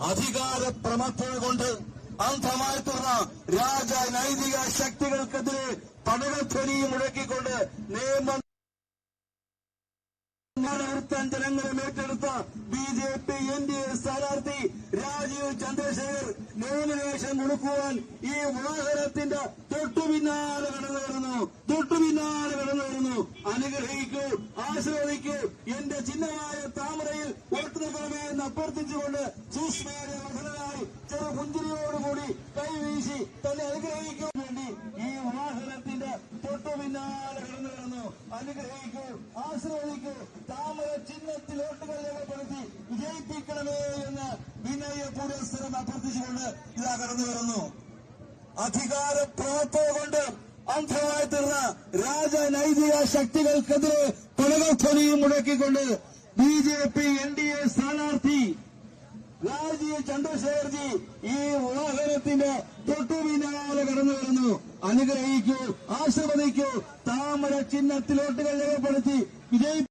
അധികാരപ്രമത്തത കൊണ്ട് അന്ധമായി തീർന്ന രാജനൈതിക ശക്തികൾക്കെതിരെ പടകധ്വനി മുഴക്കിക്കൊണ്ട് നിയമം നിർത്താൻ ജനങ്ങളും ഏറ്റെടുത്ത BJP NDA സ്ഥാനാർത്ഥി രാജീവ് ചന്ദ്രശേഖർ നോമിനേഷൻ കൊടുക്കുവാൻ ഈ വാഹനത്തിന്റെ തൊട്ടുപിന്നാലെ കടന്നു വരുന്നു. അനുഗ്രഹിക്കൂ, ആശീർവദിക്കൂ. എന്റെ ചിഹ്നമായ താമരയിൽ വോട്ട് നൽകണമേ എന്ന് അഭ്യർത്ഥിച്ചുകൊണ്ട് സൂക്ഷ്മമായ മകനായി ചെറു പുഞ്ചിരിയോടുകൂടി കൈവീശി തന്നെ അനുഗ്രഹിക്കാൻ വേണ്ടി ഈ വാഹനത്തിന്റെ തൊട്ടുപിന്നാലെ കടന്നു വരുന്നു. അനുഗ്രഹിക്കൂ, ആശീർവദിക്കൂ. താമര ചിഹ്നത്തിൽ വോട്ടുകൾ രേഖപ്പെടുത്തി വിജയിപ്പിക്കണമേ എന്ന് വിനയ പുരസ്സരം അഭ്യർത്ഥിച്ചുകൊണ്ട് ഇതാ കടന്നു വരുന്നു. അധികാരപ്രമത്തത കൊണ്ട് അന്ധമായി തീർന്ന രാജനൈതിക ശക്തികൾക്കെതിരെ പടകധ്വനിയും മുടക്കിക്കൊണ്ട് BJP NDA സ്ഥാനാർത്ഥി രാജീവ് ചന്ദ്രശേഖർജി ഈ വാഹനത്തിന്റെ തൊട്ടുപിന്നാലെ കടന്നു വരുന്നു. അനുഗ്രഹിക്കൂ, ആശീർവദിക്കൂ. താമര ചിഹ്നത്തിൽ വോട്ടുകൾ രേഖപ്പെടുത്തി വിജയിപ്പിക്കും.